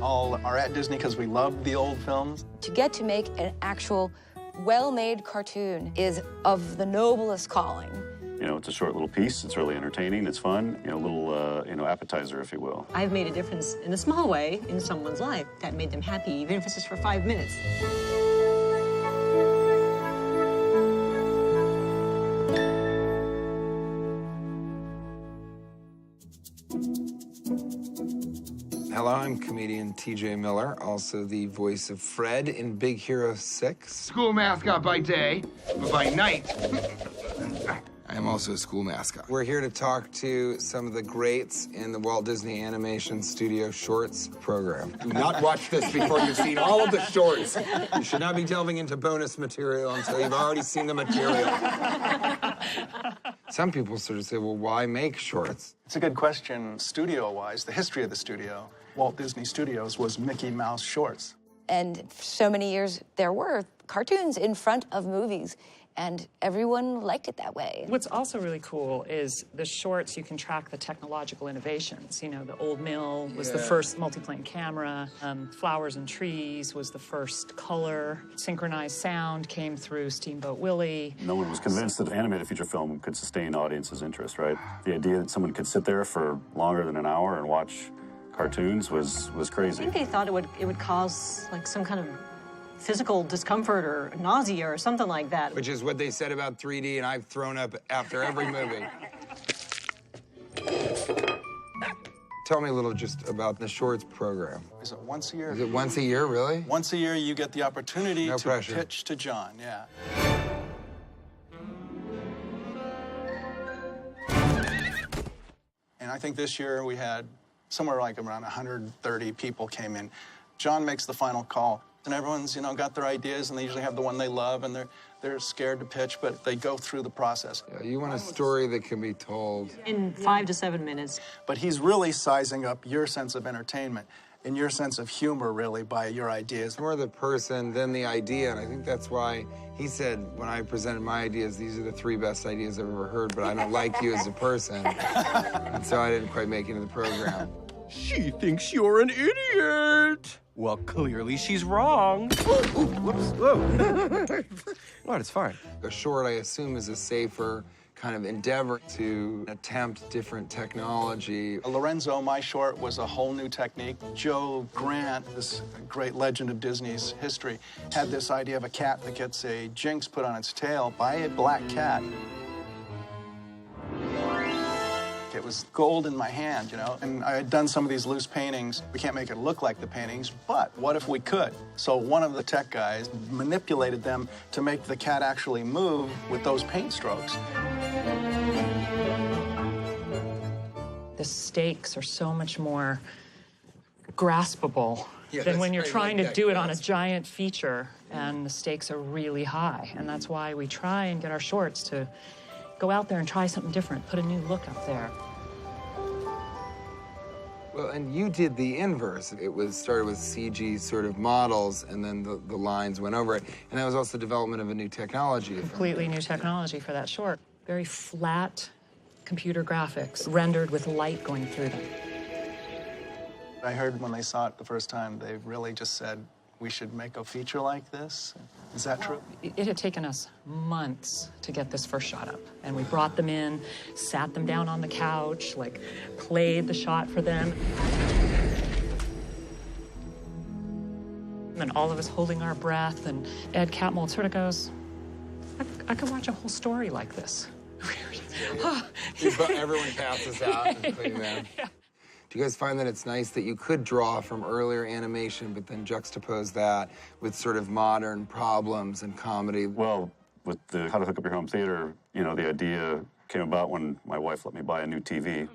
all are at Disney because we love the old films. To get to make an actual well-made cartoon is of the noblest calling. You know, it's a short little piece. It's really entertaining. It's fun. You know, a little, appetizer, if you will. I've made a difference in a small way in someone's life that made them happy, even if it's just for 5 minutes. Hello, I'm comedian TJ Miller, also the voice of Fred in Big Hero 6. School mascot by day, but by night, I am also a school mascot. We're here to talk to some of the greats in the Walt Disney Animation Studio Shorts program. Do not watch this before you've seen all of the shorts. You should not be delving into bonus material until you've already seen the material. Some people sort of say, well, why make shorts? It's a good question. Studio-wise, the history of the studio, Walt Disney Studios was Mickey Mouse shorts. And for so many years, there were cartoons in front of movies, and everyone liked it that way. What's also really cool is the shorts, you can track the technological innovations. You know, the old mill was the first multiplane camera. Flowers and Trees was the first color. Synchronized sound came through Steamboat Willie. No one was convinced that animated feature film could sustain audiences' interest, right? The idea that someone could sit there for longer than an hour and watch cartoons was crazy. I think they thought it would cause like some kind of physical discomfort or nausea or something like that. Which is what they said about 3D, and I've thrown up after every movie. Tell me a little just about the shorts program. Is it once a year? Is it once a year, really? Once a year, you get the opportunity No to pressure. pitch to John, yeah. And I think this year we had somewhere like around 130 people came in. John makes the final call, and everyone's, got their ideas, and they usually have the one they love, and they're scared to pitch, but they go through the process. Yeah, you want a story that can be told In 5 to 7 minutes. But he's really sizing up your sense of entertainment and your sense of humor, really, by your ideas. more the person than the idea, and I think that's why he said when I presented my ideas, these are the 3 best ideas I've ever heard, but I don't like you as a person, and so I didn't quite make it into the program. She thinks you're an idiot. Well, clearly she's wrong. Whoops, whoa. What, it's fine. A short, I assume, is a safer kind of endeavor to attempt different technology. Lorenzo, my short, was a whole new technique. Joe Grant, this great legend of Disney's history, had this idea of a cat that gets a jinx put on its tail by a black cat. It was gold in my hand, and I had done some of these loose paintings. We can't make it look like the paintings, but what if we could? So one of the tech guys manipulated them to make the cat actually move with those paint strokes. The stakes are so much more graspable than when you're trying to do it on a giant feature, and the stakes are really high. And that's why we try and get our shorts to go out there and try something different, put a new look up there. Well, and you did the inverse. It was started with CG sort of models, and then the lines went over it. And that was also development of a new technology. Completely new technology for that short. Very flat computer graphics, rendered with light going through them. I heard when they saw it the first time, they really just said, we should make a feature like this. Is that true? It had taken us months to get this first shot up. And we brought them in, sat them down on the couch, played the shot for them. And all of us holding our breath, and Ed Catmull sort of goes, I could watch a whole story like this. Everyone passes out and putting them. Yeah. Do you guys find that it's nice that you could draw from earlier animation, but then juxtapose that with sort of modern problems and comedy? Well, with the How to Hook Up Your Home Theater, the idea came about when my wife let me buy a new TV.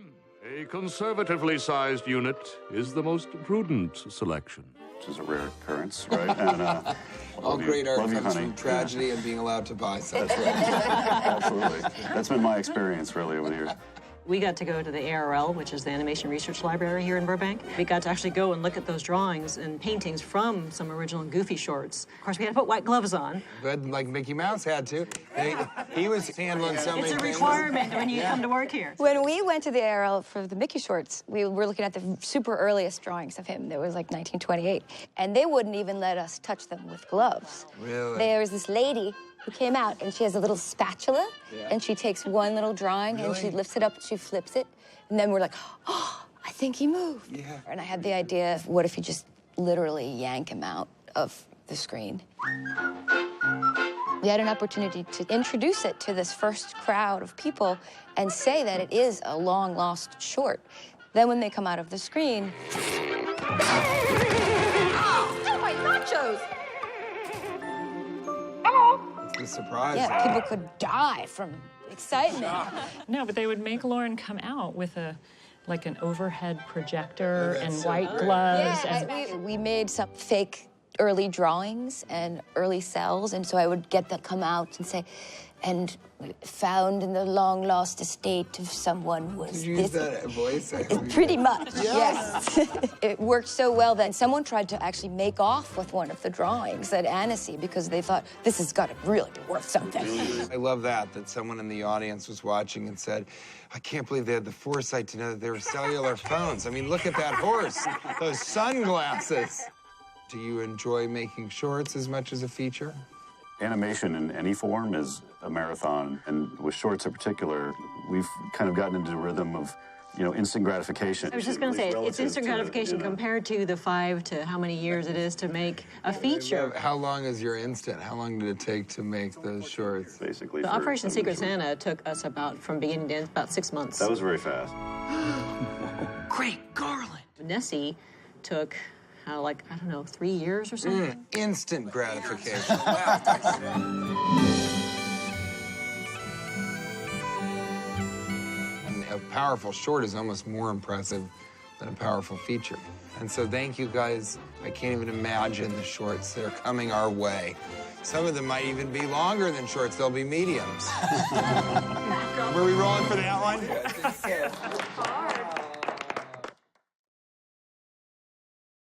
A conservatively sized unit is the most prudent selection. Which is a rare occurrence, right? And, All great art love you, comes honey. from tragedy and being allowed to buy something. That's right. Absolutely. That's been my experience, really, over the years. We got to go to the ARL, which is the Animation Research Library here in Burbank. We got to actually go and look at those drawings and paintings from some original Goofy shorts. Of course, we had to put white gloves on. Good, like Mickey Mouse had to. He was handling so many It's a things. requirement when you come to work here. When we went to the ARL for the Mickey shorts, we were looking at the super earliest drawings of him. There was like 1928. And they wouldn't even let us touch them with gloves. Really? There was this lady who came out, and she has a little spatula, and she takes one little drawing, and she lifts it up, and she flips it, and then we're like, oh, I think he moved. Yeah. And I had the idea of what if you just literally yank him out of the screen. We had an opportunity to introduce it to this first crowd of people and say that it is a long-lost short. Then when they come out of the screen, oh, my nachos! It's a surprise. Yeah, people could die from excitement. No, but they would make Lauren come out with like an overhead projector and white gloves. And We made some fake early drawings and early cells, and so I would get them come out and say, and found in the long-lost estate of someone was Did you use that voice? Pretty much, yes. It worked so well that someone tried to actually make off with one of the drawings at Annecy because they thought, this has got to really be worth something. I love that someone in the audience was watching and said, I can't believe they had the foresight to know that there were cellular phones. I mean, look at that horse, those sunglasses. Do you enjoy making shorts as much as a feature? Animation in any form is a marathon, and with shorts in particular, we've kind of gotten into the rhythm of, instant gratification. I was just going to say, it's instant gratification compared to the 5 to how many years it is to make a feature. How long is your instant? How long did it take to make those shorts? Basically, The Operation Secret Santa took us from beginning to end about 6 months. That was very fast. Great garland. Nessie took, 3 years or something. Instant gratification. And a powerful short is almost more impressive than a powerful feature. And so thank you guys. I can't even imagine the shorts that are coming our way. Some of them might even be longer than shorts. They'll be mediums. Were we rolling for that one?